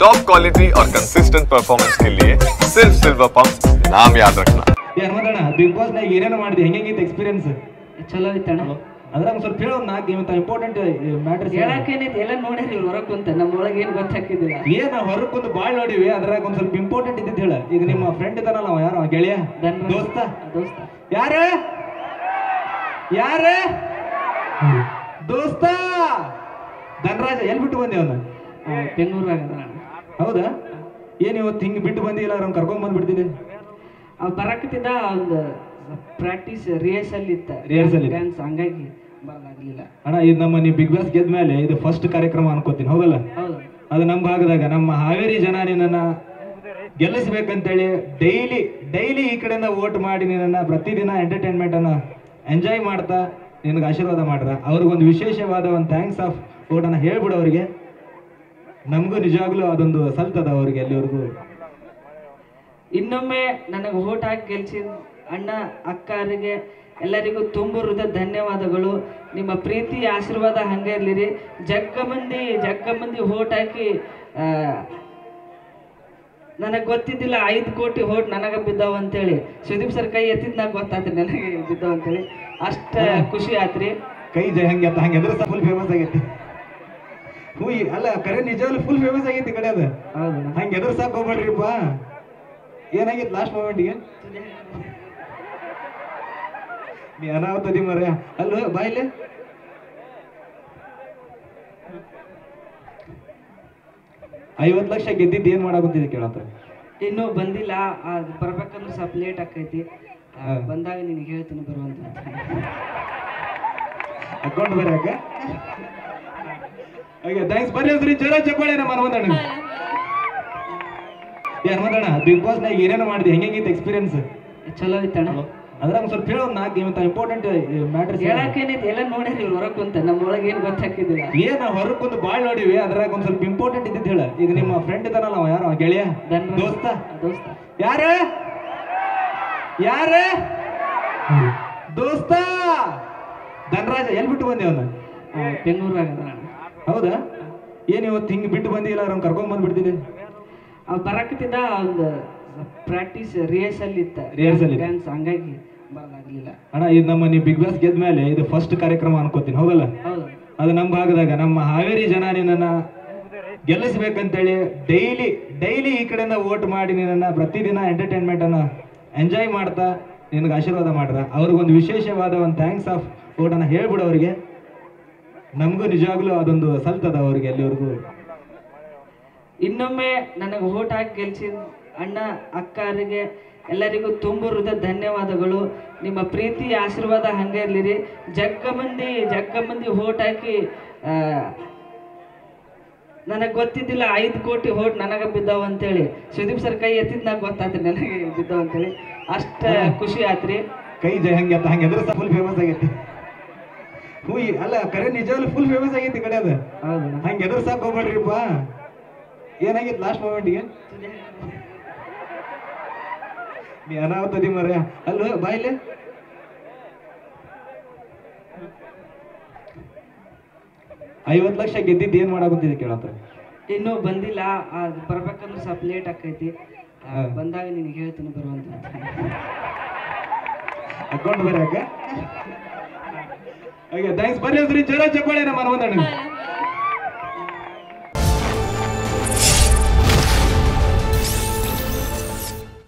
Top quality और consistent performance के लिए सिर्फ सिल्वर पंप नाम याद रखना। ಹನುಮಂತಣ್ಣ ಬಿಗ್ ಬಾಸ್ ನಾಗ ಏನೇನು ಮಾಡಿದೆ ಹೆಂಗಿತ್ತು ಎಕ್ಸ್ಪೀರಿಯನ್ಸ್? ಚಲೋ ಐತಣ್ಣ. ಅದ್ರಾಗ ಸ್ವಲ್ಪ ಹೇಳೋ ನಾಲ್ಕು ಇವತ್ತು ಇಂಪಾರ್ಟೆಂಟ್ ಮ್ಯಾಟರ್ಸ್ ಹೇಳಕ್ಕೇನೈತಿ ಎಲ್ಲ ನೋಡಿರಿ ಹೊರಗೆ ಕುಂತ ನಮ್ಮ ಒಳಗೆ ಏನು ಗೊತ್ತಾಕಿದ್ದಿಲ್ಲ. ಏನು ಹೊರಗೆ ಕುಂತು ಭಾಳ ನೋಡಿವಿ, ಅದ್ರಾಗ ಒಂದು ಸ್ವಲ್ಪ ಇಂಪಾರ್ಟೆಂಟ್ ಇದ್ದಿದ್ದು ಹೇಳ. ಈಗ ನಿಮ್ಮ ಫ್ರೆಂಡ್ ಇದ್ದಾನಲ್ಲ ಅವ ಯಾರು ಗೆಳೆಯ ದೋಸ್ತ ಯಾರ ಯಾರ ದೋಸ್ತ ಧನರಾಜ ಎಲ್ಲಿ ಬಿಟ್ಟು ಬಂದೆ ಅವನು? ಬೆಂಗಳೂರಾಗ. ಹೌದಾ? ಏನು ಇವತ್ತು ಹಿಂಗೆ ಬಿಟ್ಟು ಬಂದಿಲ್ಲ, ಅವ್ನು ಕರ್ಕೊಂಡ್ ಬಂದ್ಬಿಡ್ತಿದ್ದೆ. ಅವ್ನು ಬರಕತ್ತಿದ್ದ, ಒಂದು ಪ್ರಾಕ್ಟೀಸ್ ರಿಹರ್ಸಲ್ ಇತ್ತು, ಡ್ಯಾನ್ಸ್, ಹಂಗಾಗಿ ಬರೋದಾಗಲಿಲ್ಲ. ಅಣ್ಣ ಇದು ನಮ್ಮ ನೀವು ಬಿಗ್ ಬಾಸ್ ಗೆದ್ದ ಮೇಲೆ ಇದು ಫಸ್ಟ್ ಕಾರ್ಯಕ್ರಮ ಅನ್ಕೋತೀನಿ, ಹೌದಲ್ಲ? ಹೌದು. ಅದು ನಮ್ಮ ಭಾಗದಾಗ ನಮ್ಮ ಹಾವೇರಿ ಜನ ನಿನ್ನನ್ನ ಗೆಲ್ಲಿಸ್ಬೇಕಂತೇಳಿ ಡೈಲಿ ಈ ಕಡೆಯಿಂದ ವೋಟ್ ಮಾಡಿ ನಿನ್ನನ್ನು ಪ್ರತಿದಿನ ಎಂಟರ್ಟೈನ್ಮೆಂಟ್ ಅನ್ನ ಎಂಜಾಯ್ ಮಾಡ್ತಾ ನಿನಗೆ ಆಶೀರ್ವಾದ ಮಾಡ್ರ. ಅವ್ರಿಗೊಂದು ವಿಶೇಷವಾದ ಒಂದು ಥ್ಯಾಂಕ್ಸ್ ಆಫ್ ವೋಟನ್ನು ಹೇಳ್ಬಿಡು ಅವರಿಗೆ. ನಮಗೂ ನಿಜವಾಗ್ಲೂ ಅದೊಂದು ಸಲ್ತದ ಅವ್ರಿಗೆ ಎಲ್ಲಿವರೆಗೂ. ಇನ್ನೊಮ್ಮೆ ನನಗೆ ವೋಟ್ ಹಾಕಿ ಗೆಲ್ಸಿದ ಅಣ್ಣ ಅಕ್ಕರಿಗೆ ಎಲ್ಲರಿಗೂ ತುಂಬ ಹೃದಯ ಧನ್ಯವಾದಗಳು. ನಿಮ್ಮ ಪ್ರೀತಿ ಆಶೀರ್ವಾದ ಹಂಗೆ ಇರಲಿರಿ. ಜಗ್ಗ ಮಂದಿ ವೋಟ್ ಹಾಕಿ ನನಗೆ ಗೊತ್ತಿದ್ದಿಲ್ಲ 5 ಕೋಟಿ ವೋಟ್ ನನಗೆ ಬಿದ್ದಾವ ಅಂತೇಳಿ. ಸುದೀಪ್ ಸರ್ ಕೈ ಎತ್ತಿದ್ ನಂಗೆ ಗೊತ್ತಾತ್ರಿ ನನಗೆ ಬಿದ್ದಾವ ಅಂತೇಳಿ. ಅಷ್ಟ ಖುಷಿ ಆತ್ರಿ. ಕೈ ಜೈ ಹಂಗೆ ಹಂಗೆ ಎದ್ರ ಫುಲ್ ಫೇಮಸ್ ಆಗೈತಿ. ಅಲ್ಲ ಕರೆ ನಿಜವಾಗ್ಲೂ ಫುಲ್ ಫೇಮಸ್ ಆಗೈತಿ ಈ ಕಡೆ ಅದು. ಹಂಗೆ ಎದ್ರ ಸಾಕು ಹೋಗ್ಬೇಡ್ರಿಪ್ಪ. ಏನಾಗಿತ್ತು ಲಾಸ್ಟ್ ಮೂಮೆಂಟ್ಗೆ? ನೀ ಅನಾಹುತದಿ ಮರ ಅಲ್ಲ ಬಾಯಿಲೆ. $50 ಲಕ್ಷ ಗೆದ್ದಿದ್ದು ಏನ್ ಮಾಡಾಕಂತಿದೆ ಕೇಳತ್ತ? ಇನ್ನೂ ಬಂದಿಲ್ಲ, ಅದು ಬರ್ಬೇಕಂದ್ರೆ ಸ್ವಲ್ಪ ಲೇಟ್ ಆಕೈತಿ. ಬಂದಾಗ ನಿನಗೆ ಹೇಳ್ತೀನಿ ಬರುವಂತ. ಅಕೌಂಟ್ ಬರಾಕ ಥ್ಯಾಂಕ್ಸ್. ಬರ್ರಿ ಜರ ಚಪ್ಪಾಳೆ ನಮ್ಮ ಹನುಮಂತಣ್ಣ. ಹನುಮಂತಣ್ಣ ಬಿಗ್ ಬಾಸ್ ನಾಗ ಏನೇನು ಮಾಡಿದೆ ಹೆಂಗಿತ್ತು ಎಕ್ಸ್ಪೀರಿಯನ್ಸ್? ಚಲೋ ಐತಣ್ಣ. ಅದ್ರಾಗ ಸ್ವಲ್ಪ ಹೇಳೋ ನಾಲ್ಕು ಇವತ್ತು ಇಂಪಾರ್ಟೆಂಟ್ ಮ್ಯಾಟರ್ಸ್. ಹೇಳಕ್ಕೇನೈತಿ ಎಲ್ಲ ನೋಡಿರಿ ಹೊರಗೆ ಕುಂತ ನಮ್ಮ ಒಳಗೆ ಏನು ಗೊತ್ತಾಕಿದ್ದಿಲ್ಲ. ಏನು ಹೊರಗೆ ಕುಂತು ಭಾಳ ನೋಡಿವಿ, ಅದ್ರಾಗ ಒಂದು ಸ್ವಲ್ಪ ಇಂಪಾರ್ಟೆಂಟ್ ಇದ್ದಿದ್ದು ಹೇಳ. ಈಗ ನಿಮ್ಮ ಫ್ರೆಂಡ್ ಇದ್ದಾನಲ್ಲ ಅವ ಯಾರು ಗೆಳೆಯ ದೋಸ್ತ ಯಾರ ಯಾರ ದೋಸ್ತ ಧನರಾಜ ಎಲ್ಲಿ ಬಿಟ್ಟು ಬಂದೆ ಅವನು? ಬೆಂಗಳೂರಾಗ. ಹೌದಾ? ಏನು ಇವತ್ತು ಹಿಂಗೆ ಬಿಟ್ಟು ಬಂದಿಲ್ಲ, ಅವ್ನು ಕರ್ಕೊಂಡ್ ಬಂದ್ಬಿಡ್ತಿದ್ದೆ. ಅವ್ನು ಬರಕತ್ತಿದ್ದ, ಒಂದು ಪ್ರಾಕ್ಟೀಸ್ ರಿಹರ್ಸಲ್ ಇತ್ತು, ಡ್ಯಾನ್ಸ್, ಹಂಗಾಗಿ ಬರೋದಾಗಲಿಲ್ಲ. ಅಣ್ಣ ಇದು ನಮ್ಮ ನೀವು ಬಿಗ್ ಬಾಸ್ ಗೆದ್ದ ಮೇಲೆ ಇದು ಫಸ್ಟ್ ಕಾರ್ಯಕ್ರಮ ಅನ್ಕೋತೀನಿ, ಹೌದಲ್ಲ? ಹೌದು. ಅದು ನಮ್ಮ ಭಾಗದಾಗ ನಮ್ಮ ಹಾವೇರಿ ಜನ ನಿನ್ನನ್ನು ಗೆಲ್ಲಿಸ್ಬೇಕಂತೇಳಿ ಡೈಲಿ ಈ ಕಡೆಯಿಂದ ವೋಟ್ ಮಾಡಿ ನಿನ್ನನ್ನು ಪ್ರತಿದಿನ ಎಂಟರ್ಟೈನ್ಮೆಂಟ್ ಅನ್ನ ಎಂಜಾಯ್ ಮಾಡ್ತಾ ನಿನಗೆ ಆಶೀರ್ವಾದ ಮಾಡ್ರ. ಅವ್ರಿಗೊಂದು ವಿಶೇಷವಾದ ಒಂದು ಥ್ಯಾಂಕ್ಸ್ ಆಫ್ ವೋಟನ್ನು ಹೇಳ್ಬಿಡು ಅವರಿಗೆ. ನಮಗೂ ನಿಜವಾಗ್ಲೂ ಅದೊಂದು ಸಲ್ತದ ಅವ್ರಿಗೆ ಎಲ್ಲಿವರೆಗೂ. ಇನ್ನೊಮ್ಮೆ ನನಗೆ ವೋಟ್ ಹಾಕಿ ಗೆಲ್ಸಿದ ಅಣ್ಣ ಅಕ್ಕರಿಗೆ ಎಲ್ಲರಿಗೂ ತುಂಬ ಹೃದಯ ಧನ್ಯವಾದಗಳು. ನಿಮ್ಮ ಪ್ರೀತಿ ಆಶೀರ್ವಾದ ಹಂಗೆ ಇರಲಿರಿ. ಜಗ್ಗ ಮಂದಿ ವೋಟ್ ಹಾಕಿ ನನಗೆ ಗೊತ್ತಿದ್ದಿಲ್ಲ 5 ಕೋಟಿ ವೋಟ್ ನನಗೆ ಬಿದ್ದಾವ ಅಂತೇಳಿ. ಸುದೀಪ್ ಸರ್ ಕೈ ಎತ್ತಿದ್ ನಂಗೆ ಗೊತ್ತಾತ್ರಿ ನನಗೆ ಬಿದ್ದಾವ ಅಂತೇಳಿ. ಅಷ್ಟ ಖುಷಿ ಆತ್ರಿ. ಕೈ ಜೈ ಹಂಗೆ ಹಂಗೆ ಎದ್ರ ಫುಲ್ ಫೇಮಸ್ ಆಗೈತಿ. ಅಲ್ಲ ಕರೆ ನಿಜವಾಗ್ಲೂ ಫುಲ್ ಫೇಮಸ್ ಆಗೈತಿ ಈ ಕಡೆ ಅದು. ಹಂಗೆ ಎದ್ರ ಸಾಕು ಹೋಗ್ಬೇಡ್ರಿಪ್ಪ. ಏನಾಗಿತ್ತು ಲಾಸ್ಟ್ ಮೂಮೆಂಟ್ಗೆ? ನೀ ಅನಾಹುತದಿ ಮರ ಅಲ್ಲ ಬಾಯಿಲೆ. $50 ಲಕ್ಷ ಗೆದ್ದಿದ್ದು ಏನ್ ಮಾಡಾಕಂತಿದೆ ಕೇಳತ್ತ? ಇನ್ನೂ ಬಂದಿಲ್ಲ, ಅದು ಬರ್ಬೇಕಂದ್ರೆ ಸ್ವಲ್ಪ ಲೇಟ್ ಆಕೈತಿ. ಬಂದಾಗ ನಿನಗೆ ಹೇಳ್ತೀನಿ ಬರುವಂತ. ಅಕೌಂಟ್ ಬರಾಕ ಥ್ಯಾಂಕ್ಸ್. ಬರ್ರಿ ಜರ ಚಪ್ಪಾಳೆ ನಮ್ಮ ಹನುಮಂತಣ್ಣ.